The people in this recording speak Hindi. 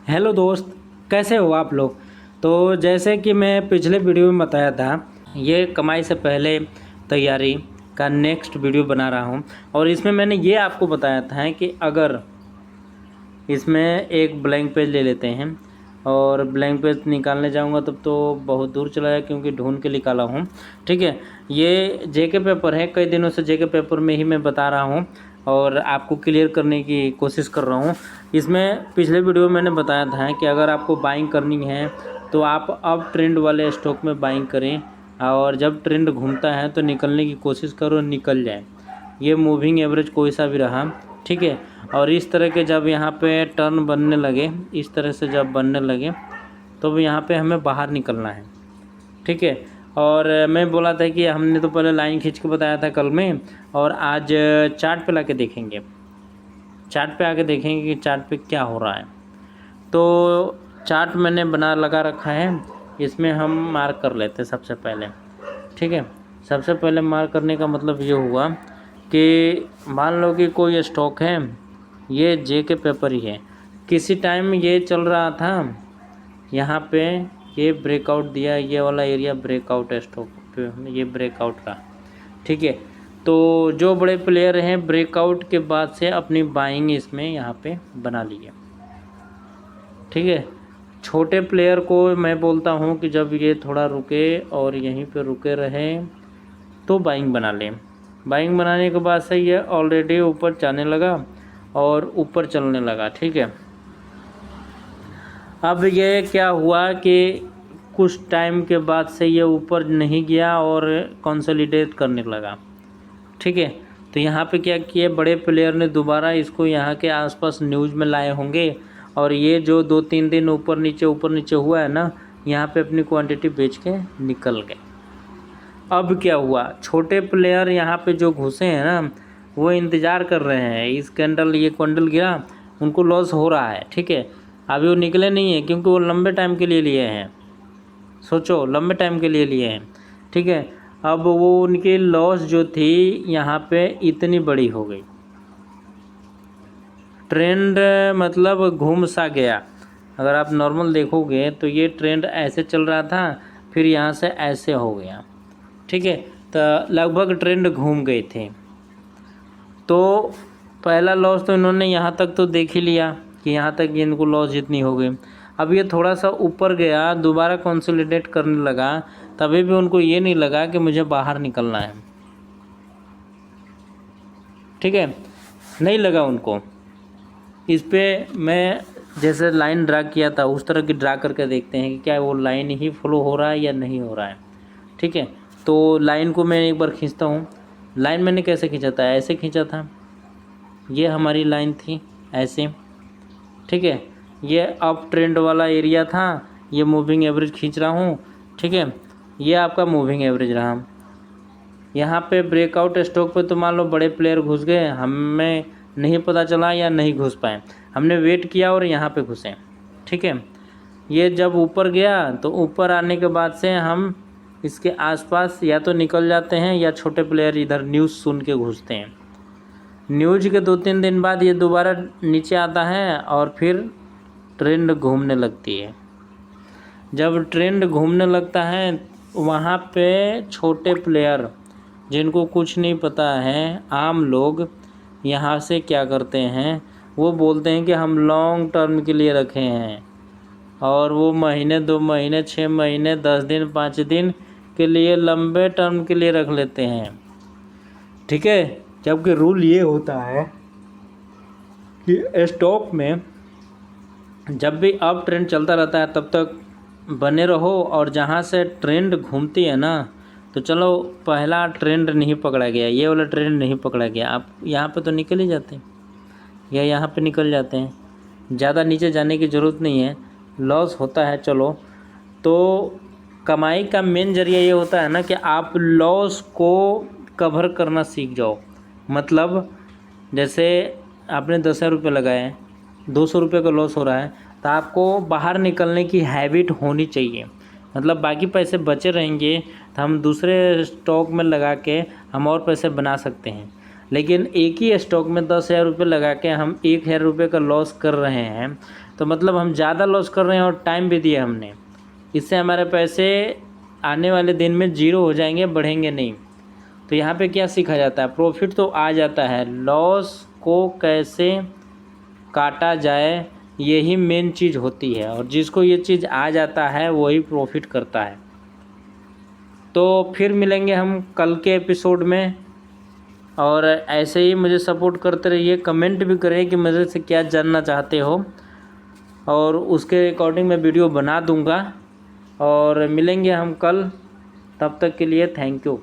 हेलो दोस्त, कैसे हो आप लोग। तो जैसे कि मैं पिछले वीडियो में बताया था, ये कमाई से पहले तैयारी का नेक्स्ट वीडियो बना रहा हूँ। और इसमें मैंने ये आपको बताया था कि अगर इसमें एक ब्लैंक पेज ले लेते हैं और ब्लैंक पेज निकालने जाऊंगा तब तो बहुत दूर चला जाए, क्योंकि ढूंढ के निकाला हूँ। ठीक है, ये जेके पेपर है, कई दिनों से जेके पेपर में ही मैं बता रहा हूँ और आपको क्लियर करने की कोशिश कर रहा हूँ। इसमें पिछले वीडियो में मैंने बताया था कि अगर आपको बाइंग करनी है तो आप अब ट्रेंड वाले स्टॉक में बाइंग करें, और जब ट्रेंड घूमता है तो निकलने की कोशिश करो, निकल जाए। ये मूविंग एवरेज कोई सा भी रहा, ठीक है। और इस तरह के जब यहाँ पे टर्न बनने लगे, इस तरह से जब बनने लगे तो यहाँ पे हमें बाहर निकलना है, ठीक है। और मैं बोला था कि हमने तो पहले लाइन खींच के बताया था कल में, और आज चार्ट पे लाके देखेंगे, चार्ट पे आके देखेंगे कि चार्ट पे क्या हो रहा है। तो चार्ट मैंने बना लगा रखा है, इसमें हम मार्क कर लेते हैं सबसे पहले, ठीक है। सबसे पहले मार्क करने का मतलब ये हुआ कि मान लो कि कोई स्टॉक है, ये जे के पेपर ही है, किसी टाइम ये चल रहा था, यहाँ पे ये ब्रेकआउट दिया, ये वाला एरिया ब्रेकआउट है स्टॉक पे, ये ब्रेकआउट का, ठीक है। तो जो बड़े प्लेयर हैं ब्रेकआउट के बाद से अपनी बाइंग इसमें यहाँ पे बना लिए, ठीक है। छोटे प्लेयर को मैं बोलता हूँ कि जब ये थोड़ा रुके और यहीं पे रुके रहे तो बाइंग बना लें। बाइंग बनाने के बाद से ये ऑलरेडी ऊपर जाने लगा और ऊपर चलने लगा, ठीक है। अब ये क्या हुआ कि कुछ टाइम के बाद से ये ऊपर नहीं गया और कंसोलिडेट करने लगा, ठीक है। तो यहाँ पे क्या किए, बड़े प्लेयर ने दोबारा इसको यहाँ के आसपास न्यूज़ में लाए होंगे, और ये जो 2-3 दिन ऊपर नीचे हुआ है ना, यहाँ पे अपनी क्वांटिटी बेच के निकल गए। अब क्या हुआ, छोटे प्लेयर यहाँ पे जो घुसे हैं ना, वो इंतज़ार कर रहे हैं इस कैंडल, ये कैंडल गिरा, उनको लॉस हो रहा है, ठीक है। अभी वो निकले नहीं है क्योंकि वो लंबे टाइम के लिए लिए हैं, सोचो लंबे टाइम के लिए लिए हैं, ठीक है। अब वो उनकी लॉस जो थी यहाँ पे इतनी बड़ी हो गई, ट्रेंड मतलब घूम सा गया। अगर आप नॉर्मल देखोगे तो ये ट्रेंड ऐसे चल रहा था, फिर यहाँ से ऐसे हो गया, ठीक है। तो लगभग ट्रेंड घूम गए थे। तो पहला लॉस तो इन्होंने यहाँ तक तो देख ही लिया कि यहाँ तक इनको लॉस जितनी हो गई। अब ये थोड़ा सा ऊपर गया, दोबारा कंसोलिडेट करने लगा, तभी भी उनको ये नहीं लगा कि मुझे बाहर निकलना है, ठीक है, नहीं लगा उनको। इस पे मैं जैसे लाइन ड्रा किया था उस तरह की ड्रा करके देखते हैं कि क्या वो लाइन ही फॉलो हो रहा है या नहीं हो रहा है, ठीक है। तो लाइन को मैं एक बार खींचता हूँ। लाइन मैंने कैसे खींचा था, ऐसे खींचा था, ये हमारी लाइन थी ऐसे, ठीक है। ये अप ट्रेंड वाला एरिया था, ये मूविंग एवरेज खींच रहा हूँ, ठीक है। ये आपका मूविंग एवरेज रहा। यहाँ पे ब्रेकआउट स्टॉक पे तो मान लो बड़े प्लेयर घुस गए, हमें नहीं पता चला या नहीं घुस पाए, हमने वेट किया और यहाँ पे घुसे, ठीक है। ये जब ऊपर गया तो ऊपर आने के बाद से हम इसके आसपास या तो निकल जाते हैं या छोटे प्लेयर इधर न्यूज़ सुन के घुसते हैं। न्यूज़ के 2-3 दिन बाद ये दोबारा नीचे आता है और फिर ट्रेंड घूमने लगती है। जब ट्रेंड घूमने लगता है वहाँ पे छोटे प्लेयर जिनको कुछ नहीं पता है, आम लोग यहाँ से क्या करते हैं, वो बोलते हैं कि हम लॉन्ग टर्म के लिए रखे हैं, और वो महीने 2 महीने 6 महीने 10 दिन 5 दिन के लिए लंबे टर्म के लिए रख लेते हैं, ठीक है। जबकि रूल ये होता है कि स्टॉक में जब भी अप ट्रेंड चलता रहता है तब तक बने रहो, और जहाँ से ट्रेंड घूमती है ना, तो चलो पहला ट्रेंड नहीं पकड़ा गया, ये वाला ट्रेंड नहीं पकड़ा गया, आप यहाँ पे तो निकल ही जाते हैं या यहाँ पे निकल जाते हैं, ज़्यादा नीचे जाने की ज़रूरत नहीं है। लॉस होता है चलो, तो कमाई का मेन जरिया ये होता है ना कि आप लॉस को कवर करना सीख जाओ। मतलब जैसे आपने 10,000 रुपये लगाए, 200 रुपये का लॉस हो रहा है, तो आपको बाहर निकलने की हैबिट होनी चाहिए। मतलब बाकी पैसे बचे रहेंगे तो हम दूसरे स्टॉक में लगा के हम और पैसे बना सकते हैं, लेकिन एक ही स्टॉक में 10,000 रुपये लगा के हम 1,000 रुपये का लॉस कर रहे हैं, तो मतलब हम ज़्यादा लॉस कर रहे हैं और टाइम भी दिया हमने, इससे हमारे पैसे आने वाले दिन में ज़ीरो हो जाएंगे, बढ़ेंगे नहीं। तो यहाँ पे क्या सीखा जाता है, प्रॉफिट तो आ जाता है, लॉस को कैसे काटा जाए यही मेन चीज़ होती है, और जिसको ये चीज़ आ जाता है वही प्रॉफिट करता है। तो फिर मिलेंगे हम कल के एपिसोड में, और ऐसे ही मुझे सपोर्ट करते रहिए, कमेंट भी करें कि मेरे से क्या जानना चाहते हो, और उसके अकॉर्डिंग मैं वीडियो बना दूंगा। और मिलेंगे हम कल, तब तक के लिए थैंक यू।